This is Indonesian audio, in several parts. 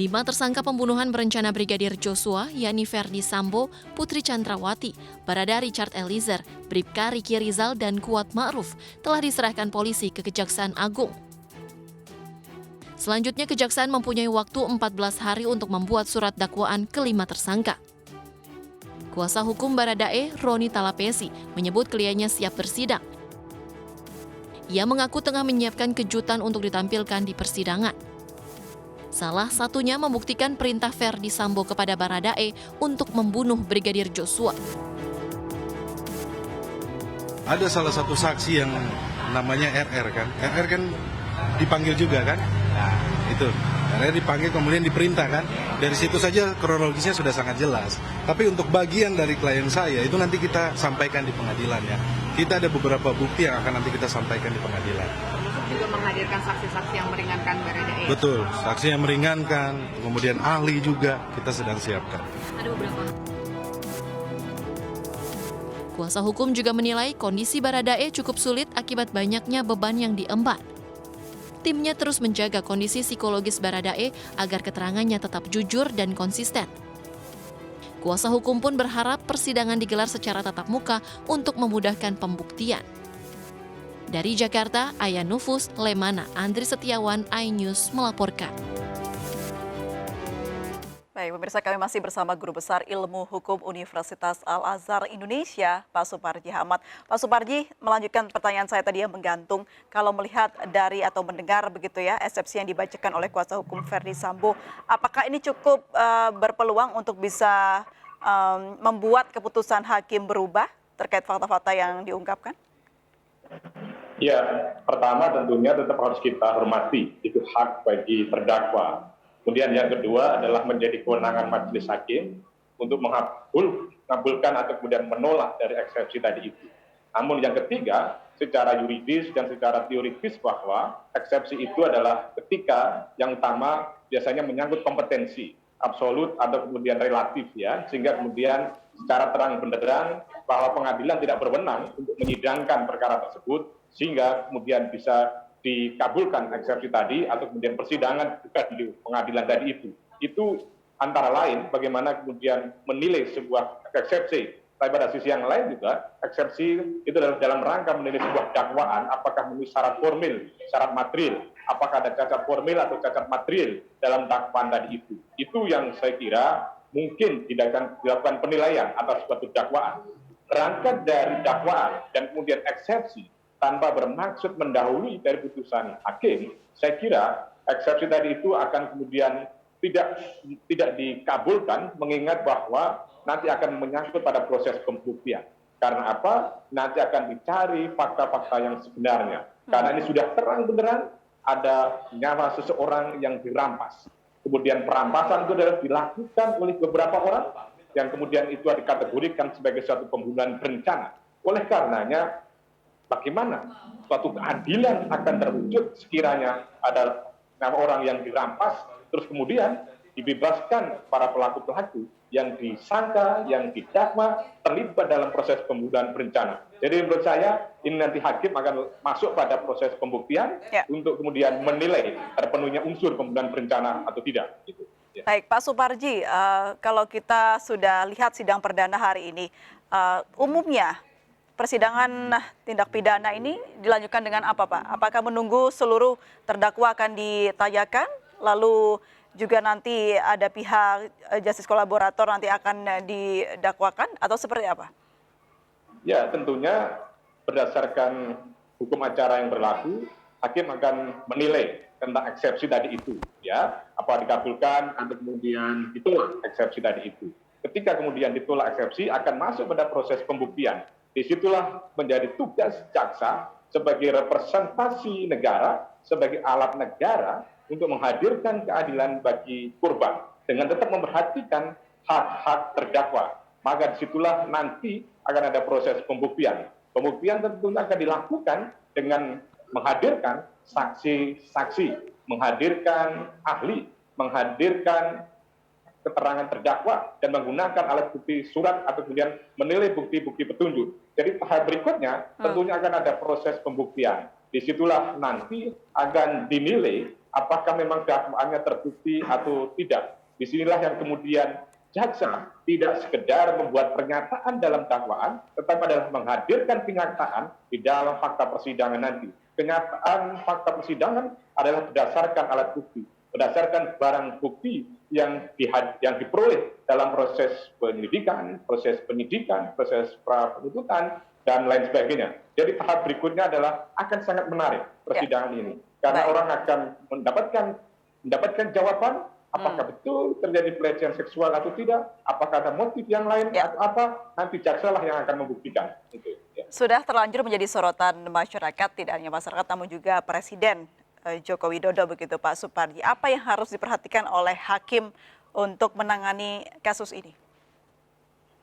5 tersangka pembunuhan berencana Brigadir Joshua, yakni Ferdi Sambo, Putri Chandrawati, Barada Richard Eliezer, Bribka Riki Rizal, dan Kuat Ma'ruf telah diserahkan polisi ke Kejaksaan Agung. Selanjutnya, Kejaksaan mempunyai waktu 14 hari untuk membuat surat dakwaan kelima tersangka. Kuasa hukum Baradae, Roni Talapesi, menyebut kliennya siap bersidang. Ia mengaku tengah menyiapkan kejutan untuk ditampilkan di persidangan. Salah satunya membuktikan perintah Ferdi Sambo kepada Baradae untuk membunuh Brigadir Joshua. Ada salah satu saksi yang namanya RR kan. RR kan dipanggil juga kan. Nah, itu. RR dipanggil kemudian diperintah kan. Dari situ saja kronologisnya sudah sangat jelas. Tapi untuk bagian dari klien saya itu nanti kita sampaikan di pengadilan ya. Kita ada beberapa bukti yang akan nanti kita sampaikan di pengadilan. Termasuk juga menghadirkan saksi-saksi yang meringankan Baradae. Betul, saksi yang meringankan, kemudian ahli juga kita sedang siapkan. Ada beberapa. Kuasa hukum juga menilai kondisi Baradae cukup sulit akibat banyaknya beban yang diemban. Timnya terus menjaga kondisi psikologis Baradae agar keterangannya tetap jujur dan konsisten. Kuasa hukum pun berharap persidangan digelar secara tatap muka untuk memudahkan pembuktian. Dari Jakarta, Aya Nufus, Lemana, Andri Setiawan, iNews melaporkan. Baik, pemirsa, kami masih bersama Guru Besar Ilmu Hukum Universitas Al-Azhar Indonesia, Pak Suparji Ahmad. Pak Suparji, melanjutkan pertanyaan saya tadi yang menggantung, kalau melihat dari atau mendengar begitu ya, eksepsi yang dibacakan oleh kuasa hukum Ferdi Sambo, apakah ini cukup berpeluang untuk bisa membuat keputusan hakim berubah terkait fakta-fakta yang diungkapkan? Ya, pertama tentunya tetap harus kita hormati, itu hak bagi terdakwa. Kemudian yang kedua adalah menjadi kewenangan majelis hakim untuk mengabulkan atau kemudian menolak dari eksepsi tadi itu. Namun yang ketiga, secara yuridis dan secara teoritis bahwa eksepsi itu adalah ketika yang utama biasanya menyangkut kompetensi absolut atau kemudian relatif ya, sehingga kemudian secara terang benderang bahwa pengadilan tidak berwenang untuk menyidangkan perkara tersebut, sehingga kemudian bisa dikabulkan eksepsi tadi atau kemudian persidangan juga di pengadilan tadi itu. Itu antara lain bagaimana kemudian menilai sebuah eksepsi. Tapi pada sisi yang lain juga eksepsi itu dalam rangka menilai sebuah dakwaan apakah memenuhi syarat formil, syarat material, apakah ada cacat formil atau cacat material dalam dakwaan tadi itu. Itu yang saya kira mungkin tidak akan dilakukan penilaian atas suatu dakwaan. Berangkat dari dakwaan dan kemudian eksepsi tanpa bermaksud mendahului dari putusan hakim, saya kira eksepsi tadi itu akan kemudian tidak dikabulkan, mengingat bahwa nanti akan menyangkut pada proses pembuktian. Karena apa? Nanti akan dicari fakta-fakta yang sebenarnya. Karena ini sudah terang benderang ada nyawa seseorang yang dirampas. Kemudian perampasan itu adalah dilakukan oleh beberapa orang yang kemudian itu dikategorikan sebagai suatu pembunuhan berencana. Oleh karenanya, bagaimana suatu keadilan akan terwujud sekiranya ada orang yang dirampas, terus kemudian dibebaskan para pelaku-pelaku yang disangka, yang didakwa, terlibat dalam proses pembunuhan berencana. Jadi menurut saya, ini nanti hakim akan masuk pada proses pembuktian untuk kemudian menilai terpenuhnya unsur pembunuhan berencana atau tidak. Gitu. Ya. Baik, Pak Suparji, kalau kita sudah lihat sidang perdana hari ini, umumnya persidangan tindak pidana ini dilanjutkan dengan apa, Pak? Apakah menunggu seluruh terdakwa akan ditayangkan, lalu juga nanti ada pihak justice kolaborator nanti akan didakwakan, atau seperti apa? Ya, tentunya berdasarkan hukum acara yang berlaku, hakim akan menilai tentang eksepsi tadi itu, ya, apa dikabulkan atau kemudian ditolak eksepsi tadi itu. Ketika kemudian ditolak eksepsi, akan masuk pada proses pembuktian. Disitulah menjadi tugas jaksa sebagai representasi negara, sebagai alat negara untuk menghadirkan keadilan bagi korban dengan tetap memperhatikan hak-hak terdakwa. Maka disitulah nanti akan ada proses pembuktian. Pembuktian tentunya akan dilakukan dengan menghadirkan saksi-saksi, menghadirkan ahli, menghadirkan keterangan terdakwa dan menggunakan alat bukti surat atau kemudian menilai bukti-bukti petunjuk. Jadi tahap berikutnya tentunya akan ada proses pembuktian. Disitulah nanti akan dinilai apakah memang dakwaannya terbukti atau tidak. Disinilah yang kemudian jaksa tidak sekedar membuat pernyataan dalam dakwaan, tetapi adalah menghadirkan kenyataan di dalam fakta persidangan nanti. Kenyataan fakta persidangan adalah berdasarkan alat bukti, berdasarkan barang bukti yang diperoleh dalam proses penyelidikan, proses penyidikan, proses pra-penuntutan, dan lain sebagainya. Jadi tahap berikutnya adalah akan sangat menarik persidangan ini. Karena orang akan mendapatkan jawaban apakah betul terjadi pelecehan seksual atau tidak, apakah ada motif yang lain atau apa, nanti jaksa lah yang akan membuktikan. Itu, ya. Sudah terlanjur menjadi sorotan masyarakat, tidak hanya masyarakat namun juga Presiden Joko Widodo begitu Pak Suparji. Apa yang harus diperhatikan oleh hakim untuk menangani kasus ini?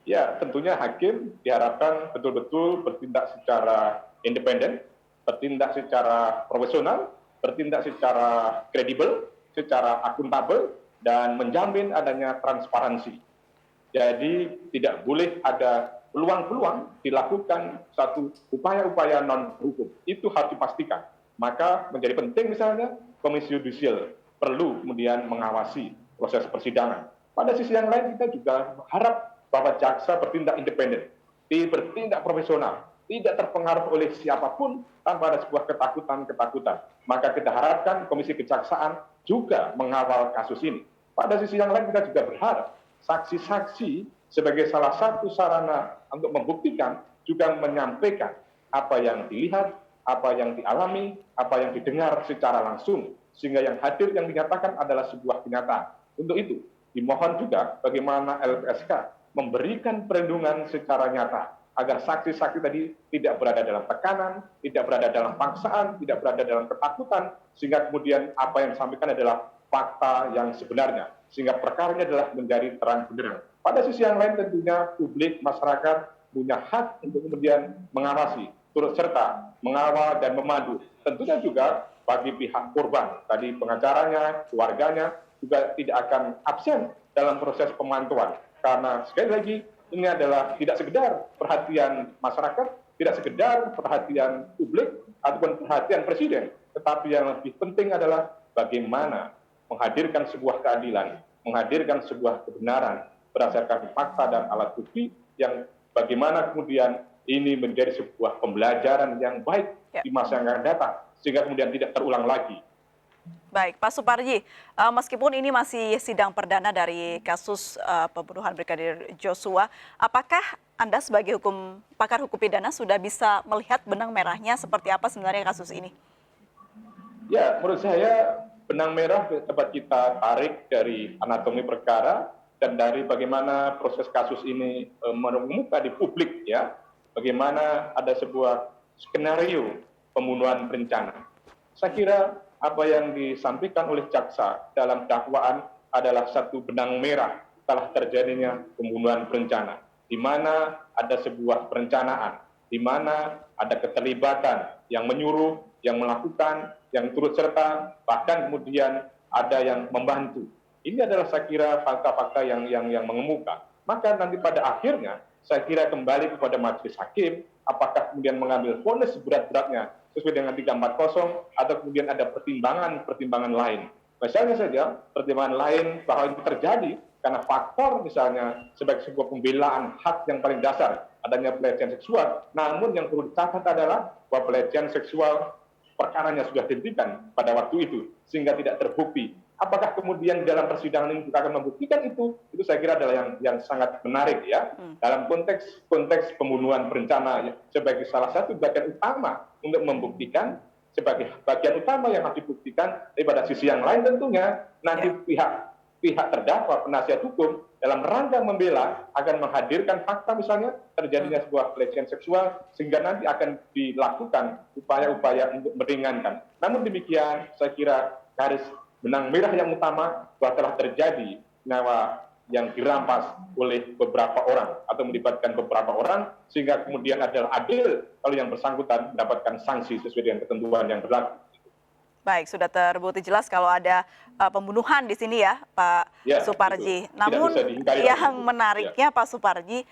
Ya, tentunya hakim diharapkan betul-betul bertindak secara independen, bertindak secara profesional, bertindak secara kredibel, secara akuntabel, dan menjamin adanya transparansi. Jadi tidak boleh ada peluang-peluang dilakukan satu upaya-upaya non-hukum. Itu harus dipastikan. Maka menjadi penting misalnya Komisi Yudisial perlu kemudian mengawasi proses persidangan. Pada sisi yang lain kita juga berharap bahwa jaksa bertindak independen, bertindak profesional, tidak terpengaruh oleh siapapun tanpa ada sebuah ketakutan-ketakutan. Maka kita harapkan Komisi Kejaksaan juga mengawal kasus ini. Pada sisi yang lain kita juga berharap saksi-saksi sebagai salah satu sarana untuk membuktikan juga menyampaikan apa yang dilihat, apa yang dialami, apa yang didengar secara langsung. Sehingga yang hadir yang dinyatakan adalah sebuah kenyataan. Untuk itu, dimohon juga bagaimana LPSK memberikan perlindungan secara nyata agar saksi-saksi tadi tidak berada dalam tekanan, tidak berada dalam paksaan, tidak berada dalam ketakutan, sehingga kemudian apa yang disampaikan adalah fakta yang sebenarnya, sehingga perkaranya adalah menjadi terang benderang. Pada sisi yang lain tentunya publik, masyarakat punya hak untuk kemudian mengawasi, turut serta mengawal dan memandu. Tentunya juga bagi pihak korban, tadi pengacaranya, keluarganya juga tidak akan absen dalam proses pemantauan. Karena sekali lagi ini adalah tidak sekedar perhatian masyarakat, tidak sekedar perhatian publik ataupun perhatian presiden, tetapi yang lebih penting adalah bagaimana menghadirkan sebuah keadilan, menghadirkan sebuah kebenaran berdasarkan fakta dan alat bukti yang bagaimana kemudian ini menjadi sebuah pembelajaran yang baik di masa yang akan datang, sehingga kemudian tidak terulang lagi. Baik, Pak Suparji, meskipun ini masih sidang perdana dari kasus pembunuhan Brigadir Joshua, apakah Anda sebagai pakar hukum pidana sudah bisa melihat benang merahnya seperti apa sebenarnya kasus ini? Ya, menurut saya benang merah dapat kita tarik dari anatomi perkara dan dari bagaimana proses kasus ini mengemuka di publik, ya, bagaimana ada sebuah skenario pembunuhan berencana. Saya kira apa yang disampaikan oleh jaksa dalam dakwaan adalah satu benang merah telah terjadinya pembunuhan berencana, di mana ada sebuah perencanaan, di mana ada keterlibatan yang menyuruh, yang melakukan, yang turut serta, bahkan kemudian ada yang membantu. Ini adalah saya kira fakta-fakta yang mengemuka. Maka nanti pada akhirnya saya kira kembali kepada majelis hakim, apakah kemudian mengambil vonis seberat-beratnya sesuai dengan 340 atau kemudian ada pertimbangan lain. Misalnya saja pertimbangan lain bahwa ini terjadi karena faktor misalnya sebagai sebuah pembelaan hak yang paling dasar adanya pelecehan seksual. Namun yang perlu dicatat adalah bahwa pelecehan seksual perkaranya sudah dihentikan pada waktu itu sehingga tidak terbukti. Apakah kemudian dalam persidangan ini kita akan membuktikan itu saya kira adalah yang sangat menarik, ya. Dalam konteks pembunuhan berencana ya, sebagai salah satu bagian utama untuk membuktikan, sebagai bagian utama yang harus dibuktikan. Daripada sisi yang lain tentunya nanti pihak terdakwa, penasihat hukum dalam rangka membela akan menghadirkan fakta misalnya terjadinya sebuah pelecehan seksual sehingga nanti akan dilakukan upaya-upaya untuk meringankan. Namun demikian saya kira garis benang merah yang utama bahwa telah terjadi nyawa yang dirampas oleh beberapa orang atau melibatkan beberapa orang sehingga kemudian adalah adil kalau yang bersangkutan mendapatkan sanksi sesuai dengan ketentuan yang berlaku. Baik, sudah terbukti jelas kalau ada pembunuhan di sini ya, Pak Suparji. Namun yang menariknya Pak Suparji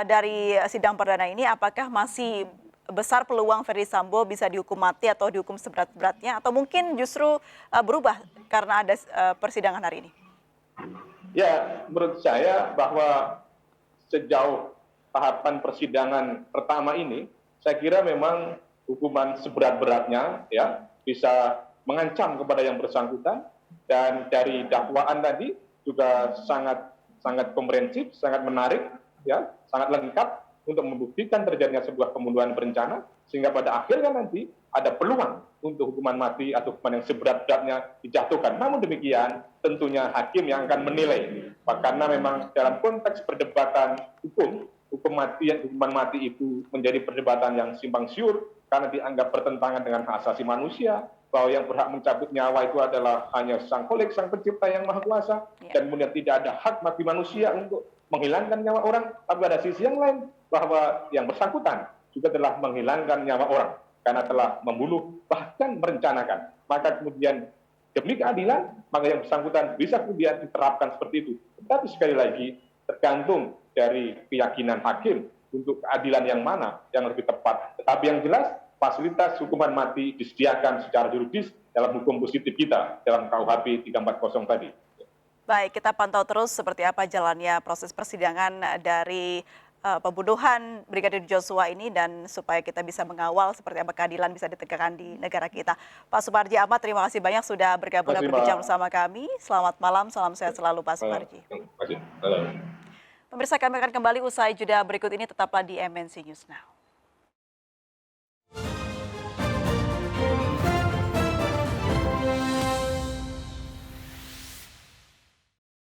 dari sidang perdana ini apakah masih besar peluang Ferdy Sambo bisa dihukum mati atau dihukum seberat-beratnya, atau mungkin justru berubah karena ada persidangan hari ini? Ya, menurut saya bahwa sejauh tahapan persidangan pertama ini, saya kira memang hukuman seberat-beratnya ya bisa mengancam kepada yang bersangkutan, dan dari dakwaan tadi juga sangat komprehensif, sangat menarik, ya, sangat lengkap untuk membuktikan terjadinya sebuah pembunuhan berencana, sehingga pada akhirnya nanti ada peluang untuk hukuman mati atau hukuman yang seberat-beratnya dijatuhkan. Namun demikian, tentunya hakim yang akan menilai, karena memang dalam konteks perdebatan hukuman mati itu menjadi perdebatan yang simpang siur karena dianggap bertentangan dengan hak asasi manusia, bahwa yang berhak mencabut nyawa itu adalah hanya Sang Khalik, Sang Pencipta yang Maha Kuasa, dan kemudian tidak ada hak bagi manusia untuk menghilangkan nyawa orang. Tapi ada sisi yang lain, bahwa yang bersangkutan juga telah menghilangkan nyawa orang karena telah membunuh, bahkan merencanakan. Maka kemudian demi keadilan, maka yang bersangkutan bisa kemudian diterapkan seperti itu. Tetapi sekali lagi, tergantung dari keyakinan hakim untuk keadilan yang mana yang lebih tepat. Tetapi yang jelas, fasilitas hukuman mati disediakan secara juridis dalam hukum positif kita, dalam KUHP 340 tadi. Baik, kita pantau terus seperti apa jalannya proses persidangan dari pembunuhan Brigadir Joshua ini, dan supaya kita bisa mengawal seperti apa keadilan bisa ditegakkan di negara kita. Pak Suparji Ahmad, terima kasih banyak sudah bergabung dan berbincang bersama kami. Selamat malam, salam sehat selalu Pak Suparji. Terima kasih. Pemirsa, kami akan kembali usai jeda berikut ini, tetaplah di MNC News Now.